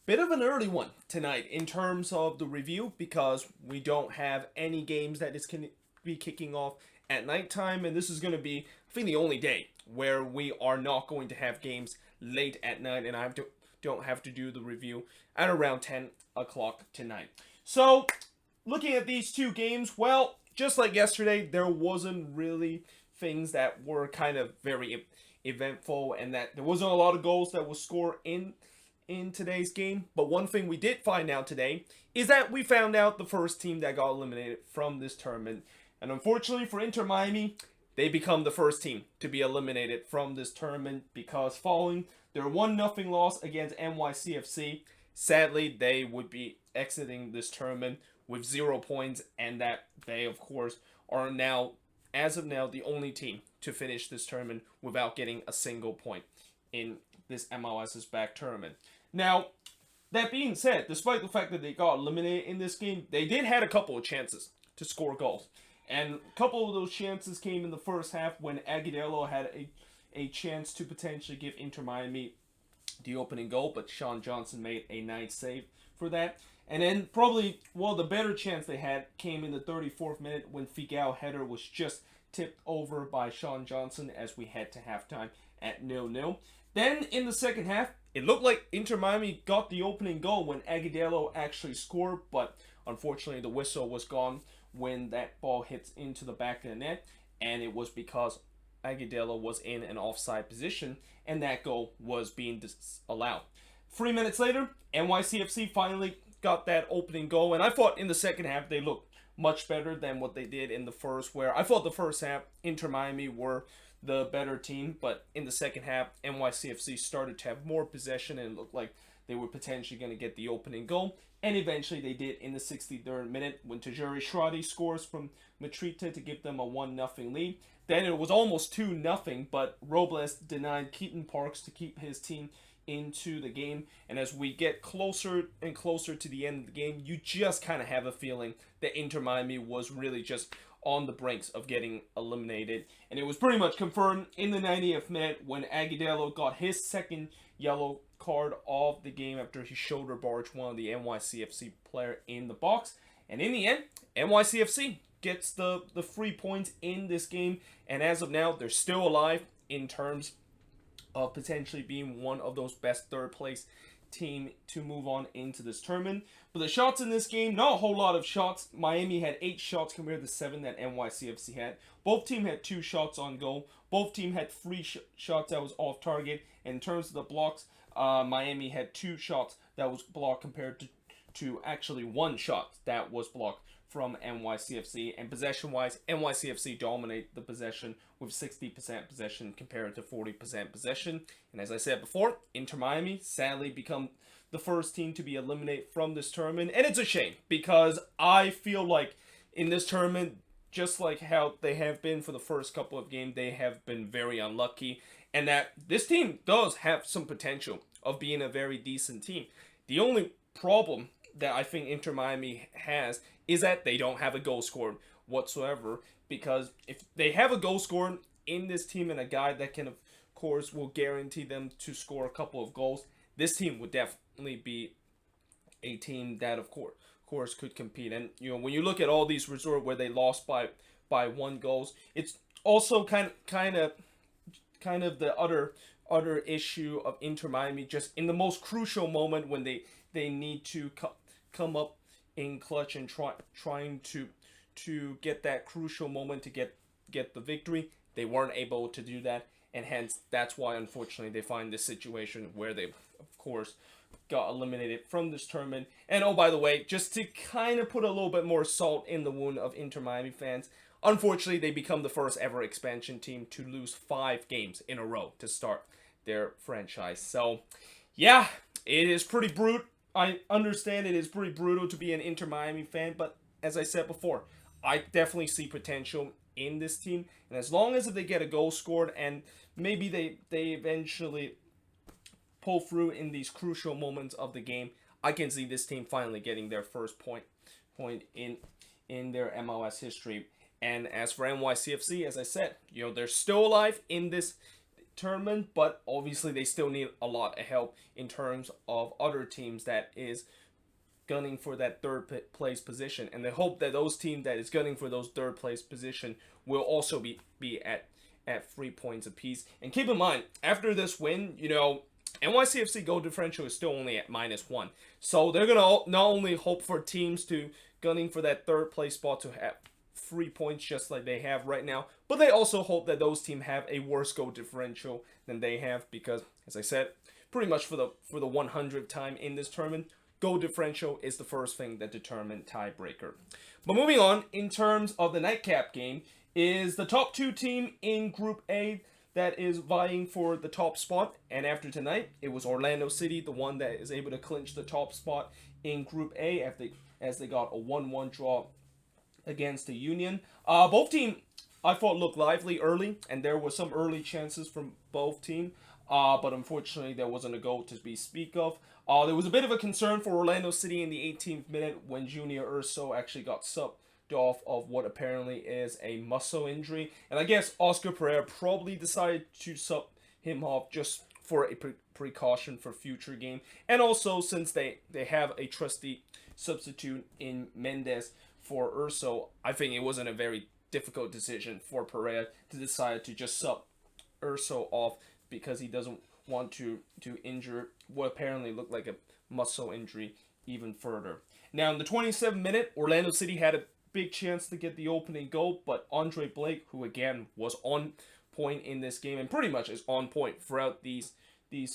Bit of an early one tonight in terms of the review because we don't have any games that is can be kicking off at nighttime, and this is going to be, I think, the only day where we are not going to have games late at night, and don't have to do the review at around 10 o'clock tonight. So, looking at these two games, well, just like yesterday, there wasn't really things that were kind of very eventful, and that there wasn't a lot of goals that was scored in today's game. But one thing we did find out today is that we found out the first team that got eliminated from this tournament. And unfortunately for Inter Miami, they become the first team to be eliminated from this tournament because following their 1-0 loss against NYCFC, sadly they would be exiting this tournament with 0 points, and that they of course are now, as of now, the only team to finish this tournament without getting a single point in this MLS's back tournament. Now, that being said, despite the fact that they got eliminated in this game, they did had a couple of chances to score goals. And a couple of those chances came in the first half when Agudelo had a chance to potentially give Inter Miami the opening goal, but Sean Johnson made a nice save for that. And then probably, well, the better chance they had came in the 34th minute when Figao header was just tipped over by Sean Johnson as we head to halftime at 0-0. Then in the second half, it looked like Inter Miami got the opening goal when Agudelo actually scored, but unfortunately the whistle was gone when that ball hits into the back of the net, and it was because Agudelo was in an offside position, and that goal was being disallowed. 3 minutes later, NYCFC finally got that opening goal, and I thought in the second half they looked much better than what they did in the first, where I thought the first half Inter Miami were the better team, but in the second half NYCFC started to have more possession and it looked like they were potentially going to get the opening goal, and eventually they did in the 63rd minute when Tajuri Shradi scores from Matrita to give them a 1-0 lead. Then it was almost 2-0, but Robles denied Keaton Parks to keep his team into the game. And as we get closer and closer to the end of the game, you just kind of have a feeling that Inter Miami was really just on the brinks of getting eliminated. And it was pretty much confirmed in the 90th minute when Agudelo got his second yellow card of the game after he shoulder barged one of the NYCFC player in the box. And in the end, NYCFC gets the 3 points in this game. And as of now, they're still alive in terms of potentially being one of those best third place team to move on into this tournament. But the shots in this game, not a whole lot of shots. Miami had 8 shots compared to 7 that NYCFC had. Both teams had 2 shots on goal. Both teams had 3 shots that was off target. And in terms of the blocks, Miami had 2 shots that was blocked compared to actually 1 shot that was blocked from NYCFC. And possession-wise, NYCFC dominate the possession with 60% possession compared to 40% possession. And as I said before, Inter Miami sadly become the first team to be eliminated from this tournament. And it's a shame because I feel like in this tournament, just like how they have been for the first couple of games, they have been very unlucky. And that this team does have some potential of being a very decent team. The only problem that I think Inter Miami has is that they don't have a goal scored whatsoever, because if they have a goal scored in this team and a guy that can, of course, will guarantee them to score a couple of goals, this team would definitely be a team that, of course, could compete. And when you look at all these results where they lost by 1 goals, it's also kind of the other issue of Inter Miami just in the most crucial moment when they need to come up in clutch and trying to get that crucial moment to get the victory. They weren't able to do that, and hence that's why unfortunately they find this situation where they of course got eliminated from this tournament. And oh, by the way, just to kind of put a little bit more salt in the wound of Inter Miami fans, unfortunately they become the first ever expansion team to lose 5 games in a row to start their franchise. So yeah, it is pretty brutal. I understand it is pretty brutal to be an Inter Miami fan, but as I said before, I definitely see potential in this team. And as long as if they get a goal scored and maybe they eventually pull through in these crucial moments of the game, I can see this team finally getting their first point in their MLS history. And as for NYCFC, as I said, they're still alive in this tournament, but obviously they still need a lot of help in terms of other teams that is gunning for that third place position, and they hope that those teams that is gunning for those third place position will also be at 3 points apiece. And keep in mind, after this win, NYCFC goal differential is still only at -1, so they're gonna not only hope for teams to gunning for that third place spot to have 3 points just like they have right now, but they also hope that those teams have a worse goal differential than they have, because as I said, pretty much for the 100th time in this tournament, goal differential is the first thing that determines tiebreaker. But moving on, in terms of the nightcap game, is the top 2 team in Group A that is vying for the top spot. And after tonight, it was Orlando City, the one that is able to clinch the top spot in Group A as they got a 1-1 draw against the Union. Both teams, I thought, looked lively early, and there were some early chances from both teams. But unfortunately, there wasn't a goal to be speak of. There was a bit of a concern for Orlando City in the 18th minute when Junior Urso actually got subbed off of what apparently is a muscle injury. And I guess Oscar Pereira probably decided to sub him off just for a precaution for future game. And also, since they have a trusty substitute in Mendes for Urso, I think it wasn't a very difficult decision for Pereira to decide to just sub Urso off, because he doesn't want to injure what apparently looked like a muscle injury even further. Now, in the 27th minute, Orlando City had a big chance to get the opening goal, but Andre Blake, who again was on point in this game and pretty much is on point throughout these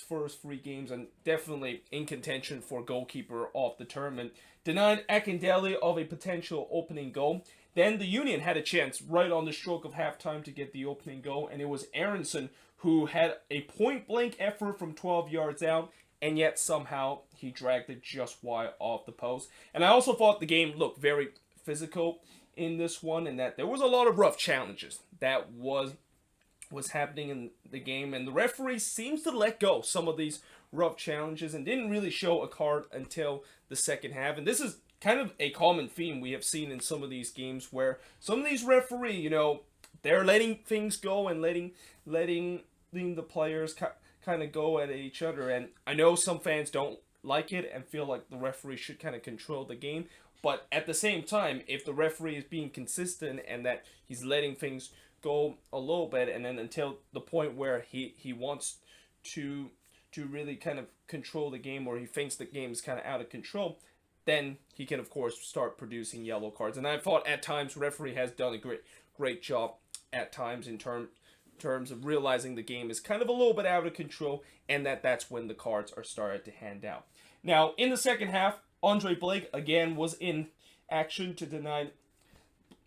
first 3 games and definitely in contention for goalkeeper of the tournament, denied Akindele of a potential opening goal. Then the Union had a chance right on the stroke of halftime to get the opening goal, and it was Aronson who had a point-blank effort from 12 yards out, and yet somehow he dragged it just wide off the post. And I also thought the game looked very physical in this one, and that there was a lot of rough challenges that was happening in the game, and the referee seems to let go some of these rough challenges and didn't really show a card until the second half. And this is kind of a common theme we have seen in some of these games, where some of these referees, they're letting things go and letting the players kind of go at each other. And I know some fans don't like it and feel like the referee should kind of control the game. But at the same time, if the referee is being consistent and that he's letting things go a little bit, and then until the point where he wants to really kind of control the game, or he thinks the game is kind of out of control, then he can of course start producing yellow cards. And I thought at times referee has done a great job at times in terms of realizing the game is kind of a little bit out of control, and that's when the cards are started to hand out. Now, in the second half, Andre Blake again was in action to deny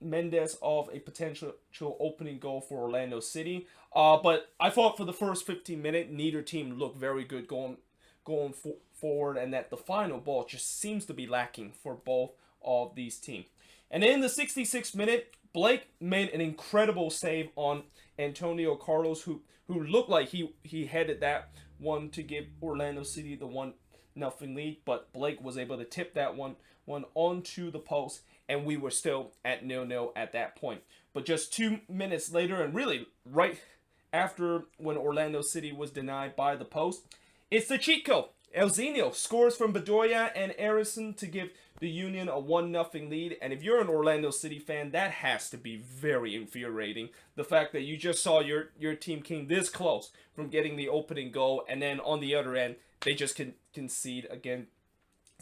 Mendes of a potential opening goal for Orlando City. But I thought for the first 15 minutes, neither team looked very good going forward, and that the final ball just seems to be lacking for both of these teams. And in the 66th minute, Blake made an incredible save on Antonio Carlos, who looked like he headed that one to give Orlando City the 1-0 lead, but Blake was able to tip that one onto the post, and we were still at 0-0 at that point. But just 2 minutes later, and really right after when Orlando City was denied by the post, it's the cheat code. Elzinho scores from Bedoya and Arison to give the Union a 1-0 lead. And if you're an Orlando City fan, that has to be very infuriating. The fact that you just saw your team came this close from getting the opening goal, and then on the other end, they just concede against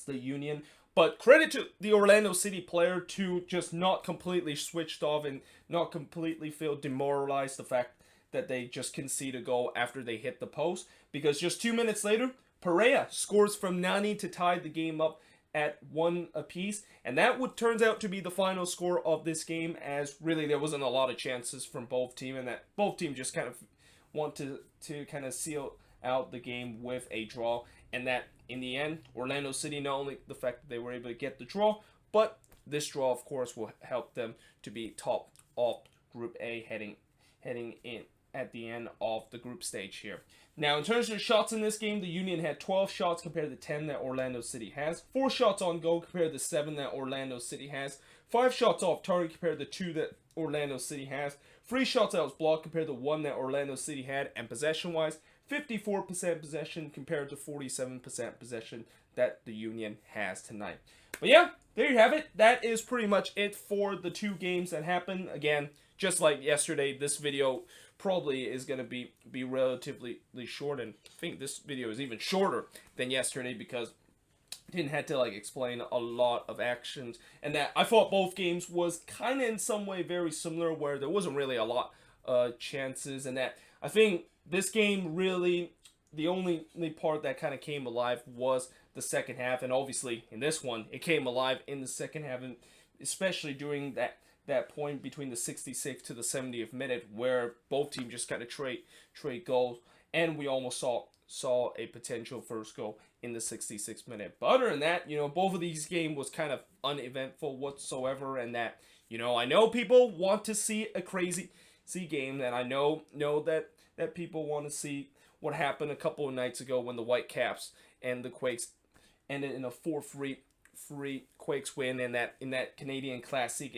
the Union. But credit to the Orlando City player to just not completely switched off and not completely feel demoralized the fact that they just concede a goal after they hit the post. Because just 2 minutes later, Pereira scores from Nani to tie the game up at 1 apiece. And that turns out to be the final score of this game, as really there wasn't a lot of chances from both teams, and that both teams just kind of want to kind of seal out the game with a draw. And that in the end, Orlando City, not only the fact that they were able to get the draw, but this draw of course will help them to be top of Group A heading at the end of the group stage here. Now, in terms of the shots in this game, the Union had 12 shots compared to 10 that Orlando City has. 4 shots on goal compared to 7 that Orlando City has. 5 shots off target compared to 2 that Orlando City has. 3 shots out was blocked compared to 1 that Orlando City had. And possession-wise, 54% possession compared to 47% possession that the Union has tonight. But yeah, there you have it. That is pretty much it for the 2 games that happened. Again, just like yesterday, this video probably is going to be relatively short, and I think this video is even shorter than yesterday because I didn't have to like explain a lot of actions, and that I thought both games was kind of in some way very similar, where there wasn't really a lot chances, and that I think this game really, the only part that kind of came alive was the second half, and obviously in this one it came alive in the second half, and especially during that point between the 66th to the 70th minute, where both teams just kind of trade goals, and we almost saw a potential first goal in the 66th minute. But other than that, both of these games was kind of uneventful whatsoever, and that, I know people want to see a crazy game, and I know that people want to see what happened a couple of nights ago when the Whitecaps and the Quakes ended in a 4-3 Quakes win in that Canadian Classic,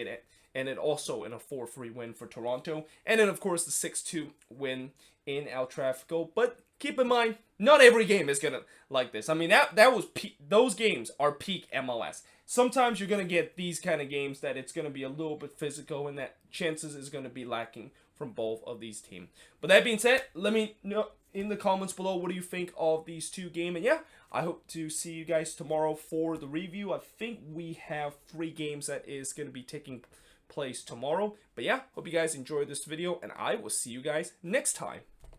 and it also in a 4-3 win for Toronto, and then of course the 6-2 win in El Tráfico. But keep in mind, not every game is gonna like this. I mean, that was those games are peak MLS. Sometimes you're gonna get these kind of games that it's gonna be a little bit physical, and that chances is gonna be lacking from both of these teams. But that being said, let me know in the comments below, what do you think of these 2 games? And yeah, I hope to see you guys tomorrow for the review. I think we have 3 games that is going to be taking place tomorrow. But yeah, hope you guys enjoyed this video, and I will see you guys next time.